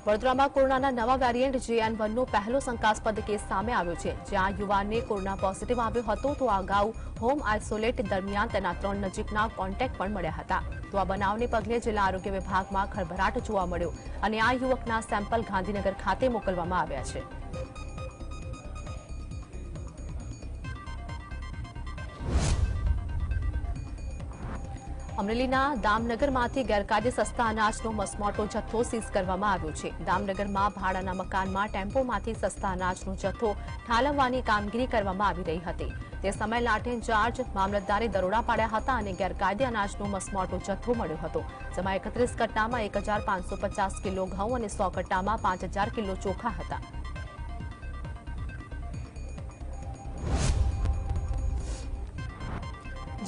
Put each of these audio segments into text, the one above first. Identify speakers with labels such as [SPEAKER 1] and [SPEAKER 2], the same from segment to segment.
[SPEAKER 1] વડોદરામાં કોરોનાના નવા વેરિયન્ટ JN1નો પહેલો શંકાસ્પદ કેસ સામે આવ્યો છે, જ્યાં યુવાનને કોરોના પોઝિટિવ આવ્યો હતો તો અગાઉ હોમ આઇસોલેટ દરમિયાન તેના 3 નજીકના કોન્ટેક્ટ પણ મળ્યા હતા. તો આ બનાવને પગલે જિલ્લા આરોગ્ય વિભાગમાં ખળભળાટ જોવા મળ્યો અને આ યુવકના સેમ્પલ ગાંધીનગર ખાતે મોકલવામાં આવ્યા છે. અમરેલીના દામનગરમાંથી ગેરકાયદે સસ્તા અનાજનો મસમોટો જથ્થો સીઝ કરવામાં આવ્યો છે. દામનગરમાં ભાડાના મકાનમાં ટેમ્પોમાંથી સસ્તા અનાજનો જથ્થો ઠાલવવાની કામગીરી કરવામાં આવી રહી હતી. તે સમયે લાઠી ઇન્ચાર્જ મામલતદારે દરોડા પાડ્યા હતા અને ગેરકાયદે અનાજનો મસમોટો જથ્થો મળ્યો હતો. જેમાં 31 કટ્ટામાં 1550 કિલો ઘઉં અને 100 કટ્ટામાં 5000 કિલો ચોખા હતા.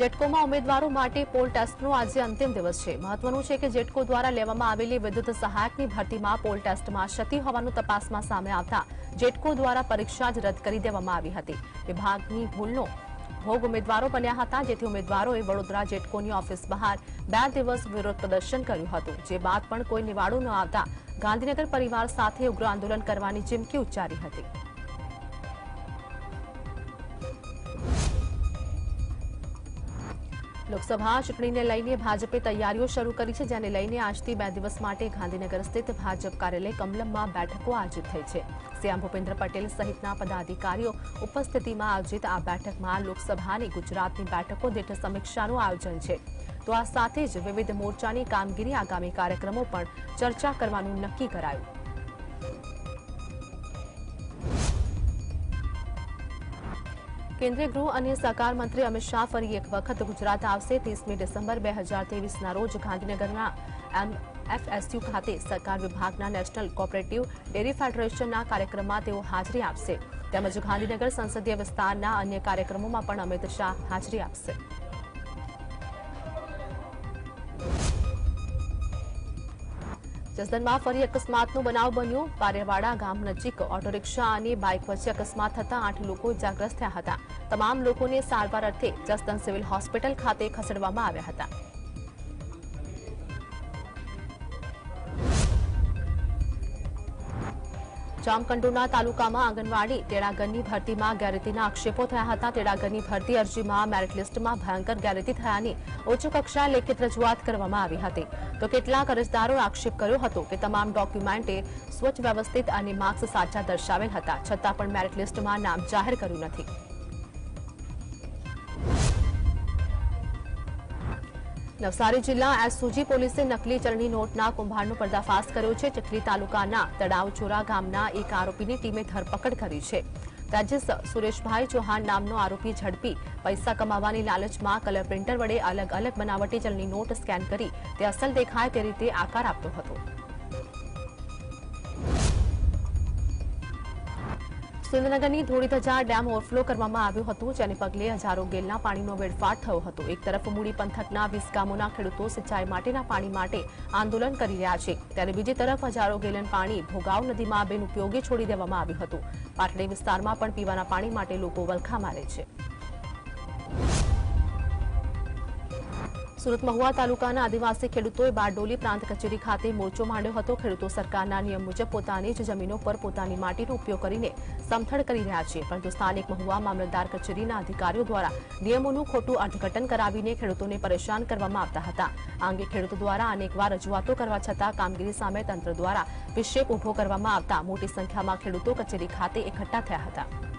[SPEAKER 1] જેટકોમાં ઉમેદવારો માટે પોલ ટેસ્ટનો આજે અંતિમ દિવસ છે. મહત્વનું છે કે જેટકો દ્વારા લેવામાં આવેલી વિદ્યુત સહાયકની ભરતીમાં પોલ ટેસ્ટમાં ક્ષતિ હોવાનું તપાસમાં સામે આવતા જેટકો દ્વારા પરીક્ષા જ રદ કરી દેવામાં આવી હતી. વિભાગની ભૂલનો ભોગ ઉમેદવારો બન્યા હતા, જેથી ઉમેદવારોએ વડોદરા જેટકોની ઓફિસ બહાર 2 દિવસ વિરોધ પ્રદર્શન કર્યું હતું. જે બાદ પણ કોઈ નિવાડો ન આવતા ગાંધીનગર પરિવાર સાથે ઉગ્ર આંદોલન કરવાની ચીમકી ઉચ્ચારી હતી. લોકસભા ચૂંટણીને લઈને ભાજપે તૈયારીઓ શરૂ કરી છે, જેને લઈને આજથી 2 દિવસ માટે ગાંધીનગર સ્થિત ભાજપ કાર્યાલય કમલમમાં બેઠકો આયોજિત થઈ છે. સીએમ ભૂપેન્દ્ર પટેલ સહિતના પદાધિકારીઓ ઉપસ્થિતિમાં આયોજિત આ બેઠકમાં લોકસભાની ગુજરાતની બેઠકો દીઠ સમીક્ષાનું આયોજન છે. તો આ સાથે જ વિવિધ મોરચાની કામગીરી, આગામી કાર્યક્રમો પણ ચર્ચા કરવાનું નક્કી કરાયું. કેન્દ્રીય ગૃહ અને સહકાર મંત્રી અમિત શાહ ફરી એક વખત ગુજરાત આવશે. 30મી ડિસેમ્બર 2023ના રોજ ગાંધીનગરના FSU ખાતે સહકાર વિભાગના નેશનલ કોઓપરેટિવ ડેરી ફેડરેશનના કાર્યક્રમમાં તેઓ હાજરી આપશે. તેમજ ગાંધીનગર સંસદીય વિસ્તારના અન્ય કાર્યક્રમોમાં પણ અમિત શાહ હાજરી આપશે. જસદણમાં ફરી અકસ્માતનો બનાવ બન્યો. પારેવાડા ગામ નજીક ઓટો રિક્ષા અને બાઇક વચ્ચે અકસ્માત થતા 8 લોકો ઇજાગ્રસ્ત થયા હતા. તમામ લોકોને સારવાર અર્થે જસદણ સિવિલ હોસ્પિટલ ખાતે ખસેડવામાં આવ્યા હતા. જામકંડોરણા તાલુકામાં આંગણવાડી તેડાગરની ભરતીમાં ગેરરીતિના આક્ષેપો થયા હતા. તેડાગરની ભરતી અરજીમાં મેરિટ લિસ્ટમાં ભયંકર ગેરરીતિ થયાની ઉચ્ચ કક્ષાએ લેખિત રજૂઆત કરવામાં આવી હતી. તો કેટલાક અરજદારોએ આક્ષેપ કર્યો હતો કે તમામ ડોક્યુમેન્ટે સ્વચ્છ વ્યવસ્થિત અને માર્ક્સ સાચા દર્શાવેલ હતા, છતાં પણ મેરિટ લિસ્ટમાં નામ જાહેર કર્યું નથી. નવસારી જિલ્લા એસઓજી પોલીસે નકલી ચલણી નોટના કુંભારનો પર્દાફાશ કર્યો છે. ચીખલી તાલુકાના તળાવચોરા ગામના એક આરોપીની ટીમે ધરપકડ કરી છે. રાજેશ સુરેશભાઈ ચૌહાણ નામનો આરોપી ઝડપી પૈસા કમાવાની લાલચમાં કલર પ્રિન્ટર વડે અલગ અલગ બનાવટી ચલણી નોટ સ્કેન કરી તે અસલ દેખાય તે રીતે આકાર આપતો હતો. સુરેન્દ્રનગરની ધોળીધજા ડેમ ઓવરફ્લો કરવામાં આવ્યો હતો, જેને પગલે હજારો ગેલના પાણીનો વેડફાટ થયો હતો. એક તરફ મૂડી પંથકના 20 ગામોના ખેડૂતો સિંચાઈ માટેના પાણી માટે આંદોલન કરી રહ્યા છે, ત્યારે બીજી તરફ હજારો ગેલન પાણી ભોગાવ નદીમાં બિનઉપયોગી છોડી દેવામાં આવ્યું હતું. પાટડી વિસ્તારમાં પણ પીવાના પાણી માટે લોકો વલખા મારે છે. સુરત મહુવા તાલુકાના આદિવાસી ખેડૂતોએ બારડોલી પ્રાંત કચેરી ખાતે મોરચો માંડ્યો હતો. ખેડૂતો સરકારના નિયમ મુજબ પોતાની જ જમીનો પર પોતાની માટીનો ઉપયોગ કરીને સમથળ કરી રહ્યા છે, પરંતુ સ્થાનિક મહુવા મામલતદાર કચેરીના અધિકારીઓ દ્વારા નિયમોનું ખોટું અર્થઘટન કરાવીને ખેડૂતોને પરેશાન કરવામાં આવતા હતા. આ અંગે ખેડૂતો દ્વારા અનેકવાર રજૂઆતો કરવા છતાં કામગીરી સામે તંત્ર દ્વારા વિક્ષેપ ઉભો કરવામાં આવતા મોટી સંખ્યામાં ખેડૂતો કચેરી ખાતે એકઠા થયા હતા.